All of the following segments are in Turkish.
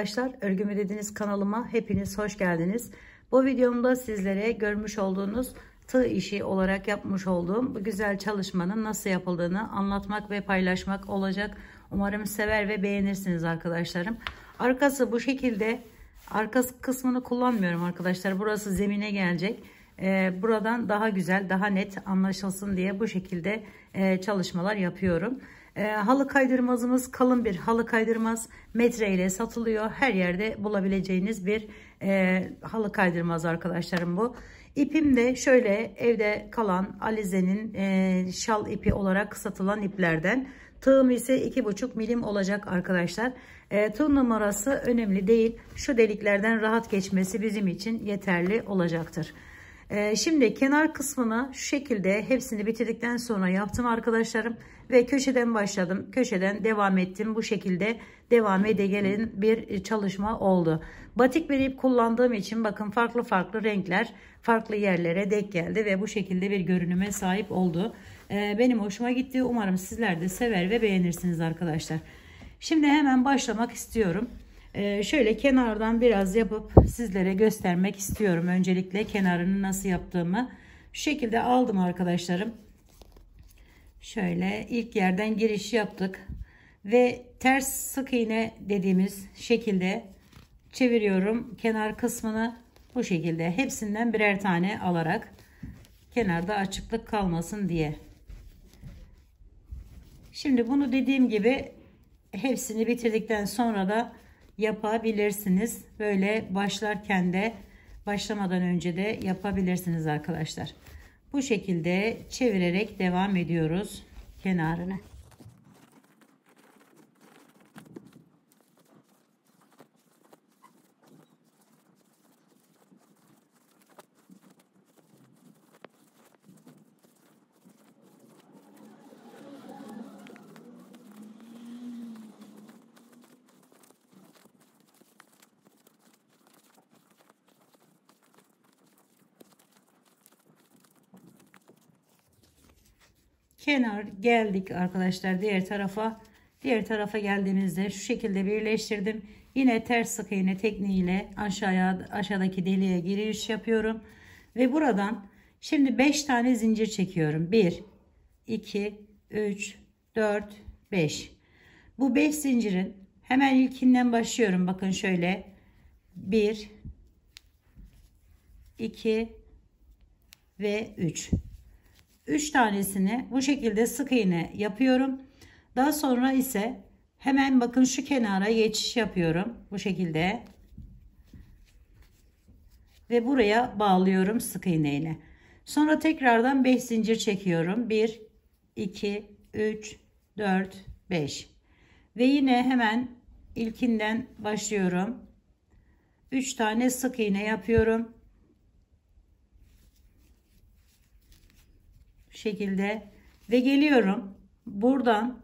arkadaşlar, Örgümü Dediniz kanalıma hepiniz hoş geldiniz. Bu videomda sizlere görmüş olduğunuz tığ işi olarak yapmış olduğum bu güzel çalışmanın nasıl yapıldığını anlatmak ve paylaşmak olacak. Umarım sever ve beğenirsiniz arkadaşlarım. Arkası bu şekilde. Arka kısmını kullanmıyorum arkadaşlar. Burası zemine gelecek. Buradan daha güzel, daha net anlaşılsın diye bu şekilde çalışmalar yapıyorum. Halı kaydırmazımız kalın bir halı kaydırmaz, metre ile satılıyor. Her yerde bulabileceğiniz bir halı kaydırmaz arkadaşlarım bu. İpim de şöyle evde kalan Alize'nin şal ipi olarak satılan iplerden. Tığım ise 2,5 milim olacak arkadaşlar. Tığ numarası önemli değil. Şu deliklerden rahat geçmesi bizim için yeterli olacaktır. Şimdi kenar kısmına şu şekilde hepsini bitirdikten sonra yaptım arkadaşlarım ve köşeden başladım, köşeden devam ettim. Bu şekilde devam gelen bir çalışma oldu. Batik bir ip kullandığım için bakın farklı renkler farklı yerlere denk geldi ve bu şekilde bir görünüme sahip oldu. Benim hoşuma gitti. Umarım sizler de sever ve beğenirsiniz arkadaşlar. Şimdi hemen başlamak istiyorum. Şöyle kenardan biraz yapıp sizlere göstermek istiyorum. Öncelikle kenarını nasıl yaptığımı şu şekilde aldım arkadaşlarım. Şöyle ilk yerden giriş yaptık ve ters sık iğne dediğimiz şekilde çeviriyorum kenar kısmını. Bu şekilde hepsinden birer tane alarak kenarda açıklık kalmasın diye. Şimdi bunu dediğim gibi hepsini bitirdikten sonra da yapabilirsiniz. Böyle başlarken de başlamadan önce de yapabilirsiniz arkadaşlar. Bu şekilde çevirerek devam ediyoruz kenarını. Kenar geldik arkadaşlar diğer tarafa geldiğimizde şu şekilde birleştirdim. Yine ters sık iğne tekniğiyle aşağıdaki deliğe giriş yapıyorum ve buradan şimdi 5 tane zincir çekiyorum. 1 2 3 4 5. Bu 5 zincirin hemen ilkinden başlıyorum. Bakın şöyle 1 2 ve 3 tanesini bu şekilde sık iğne yapıyorum. Daha sonra ise hemen bakın şu kenara geçiş yapıyorum. Bu şekilde. Ve buraya bağlıyorum sık iğne ile. Sonra tekrardan 5 zincir çekiyorum. 1, 2, 3, 4, 5. Ve yine hemen ilkinden başlıyorum. 3 tane sık iğne yapıyorum. Şekilde ve geliyorum buradan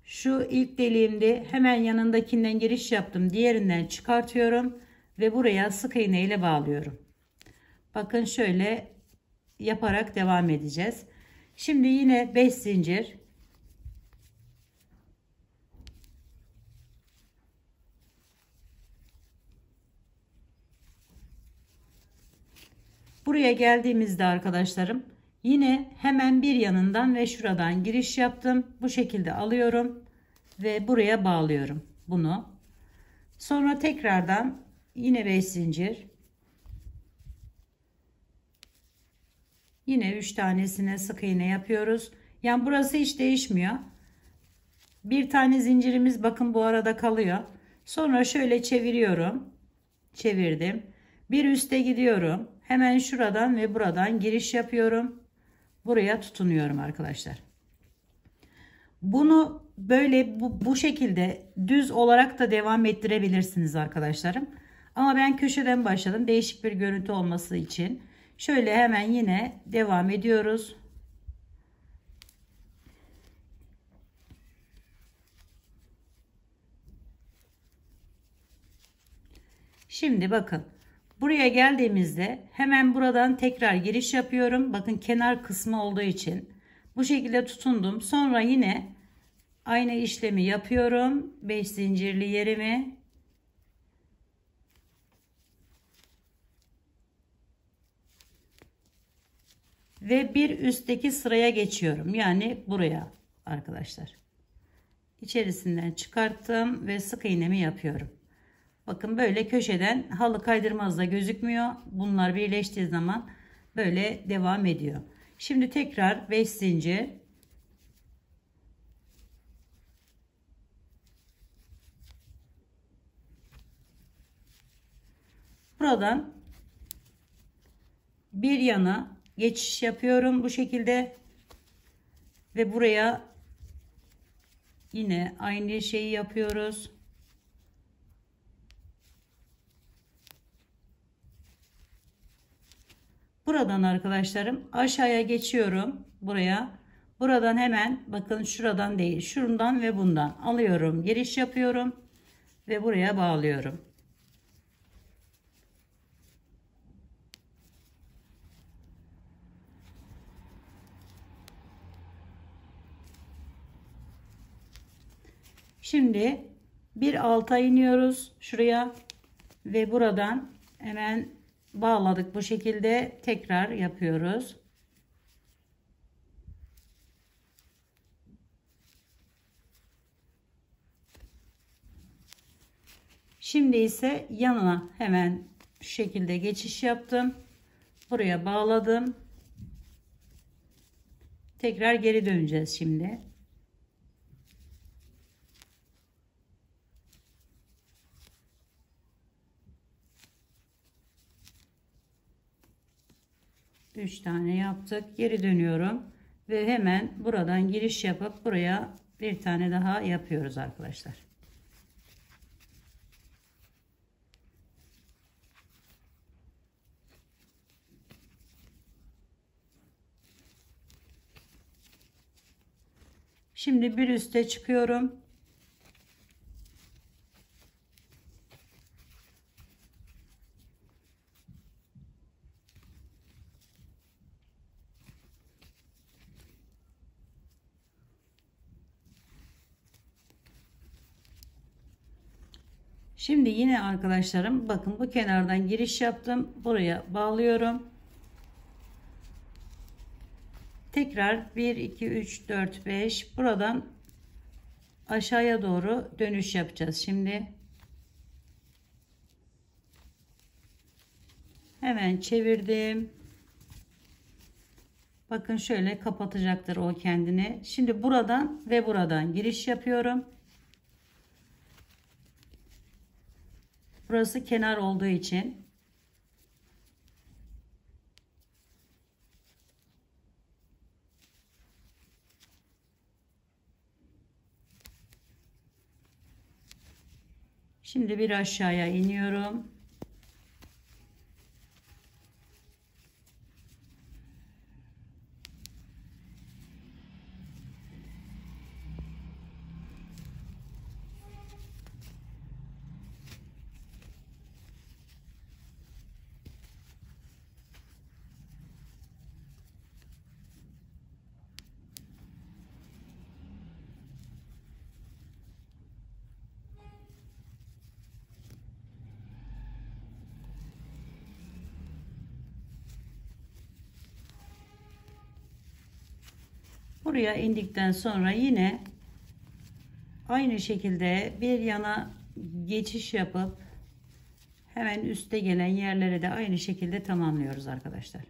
şu ilk deliğimde hemen yanındakinden giriş yaptım, diğerinden çıkartıyorum ve buraya sık iğne ile bağlıyorum. Bakın şöyle yaparak devam edeceğiz. Şimdi yine 5 zincir, buraya geldiğimizde arkadaşlarım yine hemen bir yanından ve şuradan giriş yaptım. Bu şekilde alıyorum ve buraya bağlıyorum bunu. Sonra tekrardan yine 5 zincir. Yine 3 tanesine sık iğne yapıyoruz. Yani burası hiç değişmiyor. Bir tane zincirimiz bakın bu arada kalıyor. Sonra şöyle çeviriyorum. Çevirdim. Bir üste gidiyorum. Hemen şuradan ve buradan giriş yapıyorum. Buraya tutunuyorum arkadaşlar. Bunu böyle bu şekilde düz olarak da devam ettirebilirsiniz arkadaşlarım. Ama ben köşeden başladım. Değişik bir görüntü olması için. Şöyle hemen yine devam ediyoruz. Şimdi bakın. Buraya geldiğimizde hemen buradan tekrar giriş yapıyorum. Bakın kenar kısmı olduğu için bu şekilde tutundum. Sonra yine aynı işlemi yapıyorum. 5 zincirli yerimi Ve bir üstteki sıraya geçiyorum. Yani buraya arkadaşlar. İçerisinden çıkarttım ve sık iğnemi yapıyorum. Bakın böyle köşeden halı kaydırmaz da gözükmüyor. Bunlar birleştiği zaman böyle devam ediyor. Şimdi tekrar 5 zincir. Buradan bir yana geçiş yapıyorum bu şekilde ve buraya yine aynı şeyi yapıyoruz. Buradan arkadaşlarım aşağıya geçiyorum buraya. Buradan hemen bakın şuradan değil, şuradan ve bundan alıyorum, giriş yapıyorum ve buraya bağlıyorum. Şimdi bir alta iniyoruz şuraya ve buradan hemen bağladık, bu şekilde tekrar yapıyoruz. Şimdi ise yanına hemen şu şekilde geçiş yaptım, buraya bağladım, tekrar geri döneceğiz şimdi. Üç tane yaptık, geri dönüyorum ve hemen buradan giriş yapıp buraya bir tane daha yapıyoruz arkadaşlar. Şimdi bir üste çıkıyorum. Şimdi yine arkadaşlarım bakın bu kenardan giriş yaptım. Buraya bağlıyorum. Tekrar 1 2 3 4 5 buradan aşağıya doğru dönüş yapacağız. Şimdi hemen çevirdim. Bakın şöyle kapatacaktır o kendini. Şimdi buradan ve buradan giriş yapıyorum. Burası kenar olduğu için şimdi bir aşağıya iniyorum. Buraya indikten sonra yine aynı şekilde bir yana geçiş yapıp hemen üste gelen yerlere de aynı şekilde tamamlıyoruz arkadaşlar.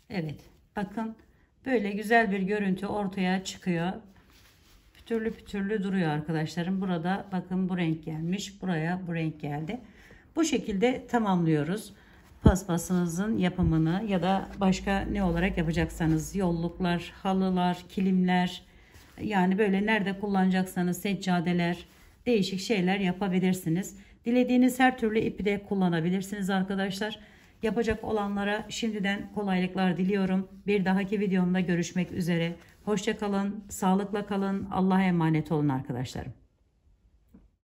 Evet, bakın böyle güzel bir görüntü ortaya çıkıyor. Pütürlü pütürlü duruyor arkadaşlarım. Burada bakın bu renk gelmiş, buraya bu renk geldi. Bu şekilde tamamlıyoruz paspasınızın yapımını ya da başka ne olarak yapacaksanız, yolluklar, halılar, kilimler, yani böyle nerede kullanacaksanız seccadeler, değişik şeyler yapabilirsiniz. Dilediğiniz her türlü ipi de kullanabilirsiniz arkadaşlar. Yapacak olanlara şimdiden kolaylıklar diliyorum. Bir dahaki videomda görüşmek üzere. Hoşça kalın, sağlıkla kalın, Allah'a emanet olun arkadaşlarım.